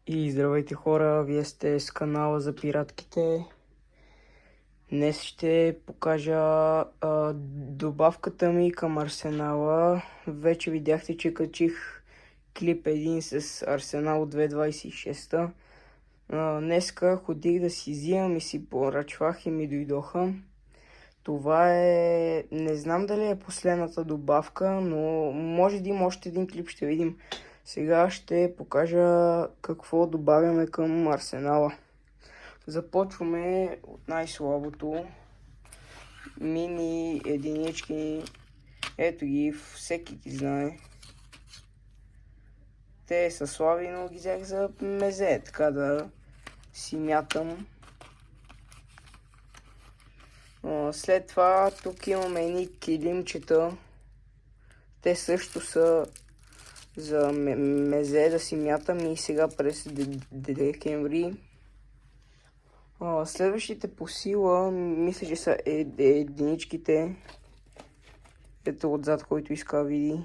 И здравейте хора, вие сте с канала за пиратките. Днес ще покажа добавката ми към Арсенала. Вече видяхте, че качих клип един с Арсенал от 2026. Днеска ходих да си взимам и си поръчвах и ми дойдоха. Това е... Не знам дали е последната добавка, но може да има още един клип, ще видим. Сега ще покажа какво добавяме към Арсенала. Започваме от най-слабото. Мини единички. Ето ги, всеки ги знае. Те са слаби, но ги взех за мезе, така да си мятам. След това тук имаме едни килимчета. Те също са за мезе да си мятам и сега през декември. Следващите по сила, мисля, че са единичките. Ето отзад, който иска да види.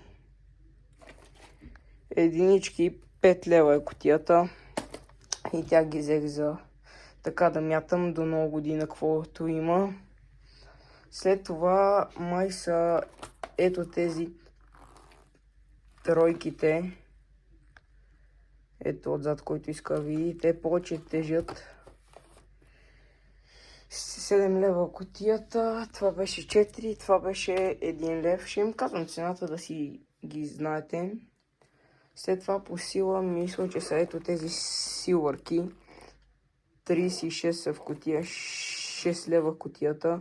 Единички, 5 лева е кутията. И тя ги взех за така да мятам до нова година, каквото има. След това май са ето тези тройките. Ето отзад, който иска да види. Те повече тежат. 7 лева кутията. Това беше 4. Това беше 1 лев. Ще им казвам цената да си ги знаете. След това по сила мисля, че са ето тези силвърки. 36 са в кутия. 6 лева кутията.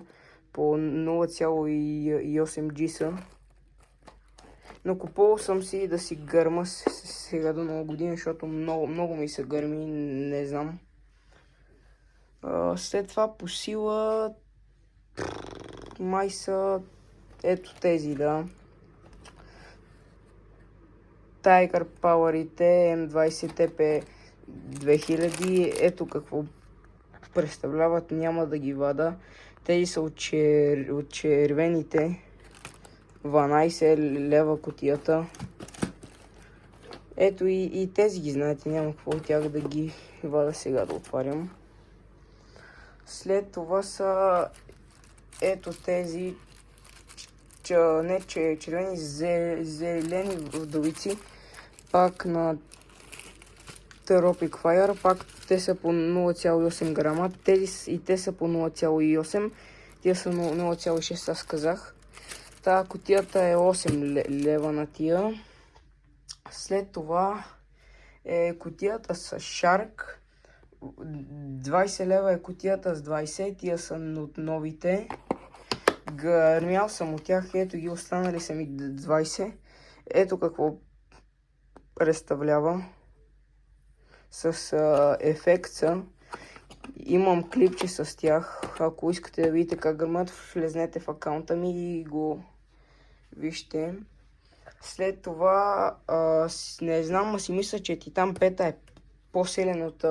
По 0,8 G са. Но купувал съм си да си гърма сега до нова година, защото много ми се гърми, не знам. След това по сила май са ето тези, да. Tiger Power-ите M20 TP 2000, ето какво представляват, няма да ги вада. Тези са от червените. 12 лева кутията. Ето и тези ги знаете, няма какво от тях да ги вада сега да отварям. След това са ето тези червени зелени вдовици. Пак на Tropic Fire, пак те са по 0,8 грама. Тези и те са по 0,8. Тия са 0,6, аз казах. Та кутията е 8 лева на тия. След това е кутията с Shark. 20 лева е кутията с 20. Тия са от новите. Гърмял съм от тях. Ето ги, останали са ми 20. Ето какво представлява. С ефекта. Имам клипче с тях. Ако искате да видите как гърмат, влезнете в акаунта ми и го вижте. След това, не знам, а си мисля, че Титан 5 е по-силен от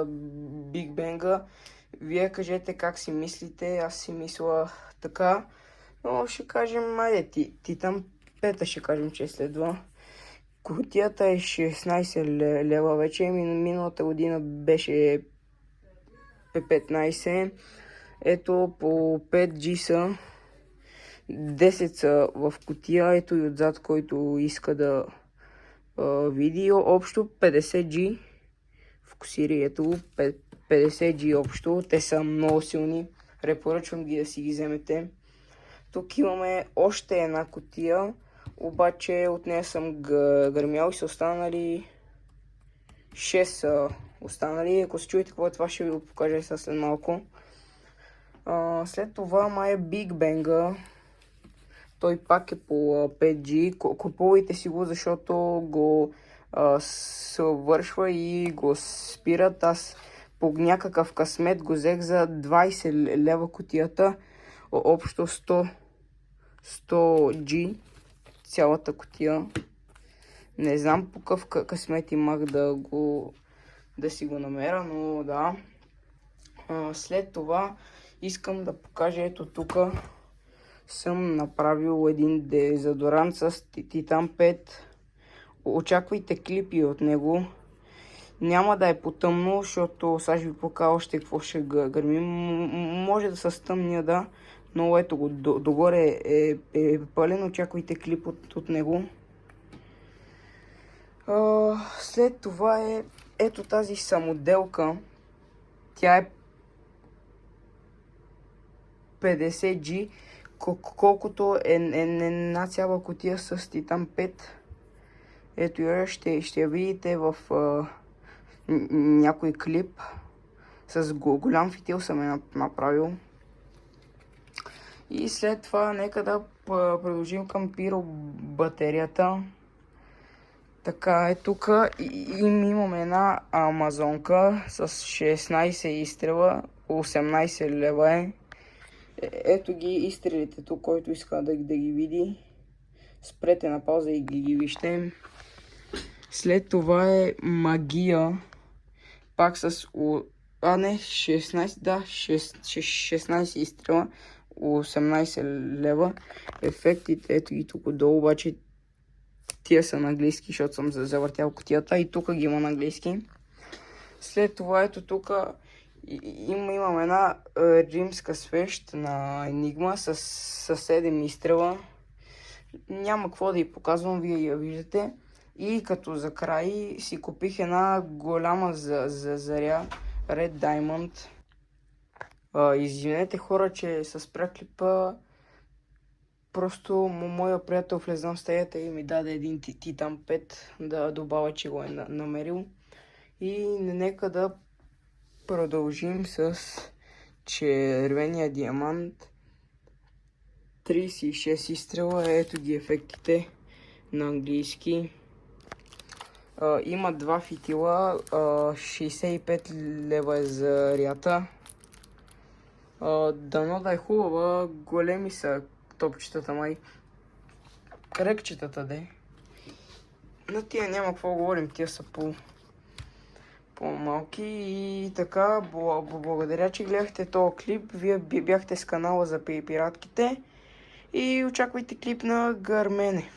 Big Bang. Вие кажете как си мислите, аз си мисля така. Но ще кажем, айде, Титан 5 ще кажем, че следва. Кутията е 16 лева вече, миналата година беше 15. Ето по 5G са. 10 са в кутия, ето и отзад, който иска да види. Общо 50G в косири, ето 50G общо. Те са много силни. Препоръчвам ги да си ги вземете. Тук имаме още една кутия, обаче от нея съм гърмял и са останали 6 са останали. Ако се чуете какво е това, ще ви го покажа след малко. След това май е Big Bang. Той пак е по 5G. Купувайте си го, защото го съвършва и го спират. Аз по някакъв късмет го взех за 20 лева кутията. Общо 100G цялата кутия. Не знам по какъв късмет имах да си го намеря, но да. След това искам да покажа, ето тук съм направил един дезодорант с Титан 5. Очаквайте клипи от него. Няма да е потъмно, защото сега ще ви покажа още какво ще гърми. Може да се стъмня, да, но ето го, догоре е пълен, очаквайте клип от него. След това е ето тази самоделка. Тя е 50G, колкото е една цяла кутия с Титан 5. Ето я ще я видите в някой клип. С голям фитил съм я направил. И след това нека да продължим към пиро батерията. Така е, тук имаме една амазонка с 16 изстрела, 18 лева е. Ето ги изстрелите тук, който иска да ги види. Спрете на пауза и ги вижте. След това е магия. Пак с 16, да, 16 изстрела, 18 лева. Ефектите, ето ги тук долу, обаче тия са на английски, защото съм завъртял кутията и тук ги има на английски. След това ето тук имам една римска свещ на Енигма с 7 изстрела. Няма какво да ви показвам, вие я виждате. И като за край си купих една голяма заря Red Diamond. Извинете хора, че се спря клипа. Просто моя приятел влезе в стаята и ми даде един Титан 5 да добавя, че го е намерил. И нека да продължим с червения диамант. 36 изстрела, ето ги ефектите на английски. Има два фитила, 65 лева е за рята. Дано да е хубава, големи са топчетата май. Кръгчетата де. На тия няма какво говорим, тия са по-малки и така. Благодаря, че гледахте този клип. Вие бяхте с канала за пиратките и очаквайте клип на Гармене.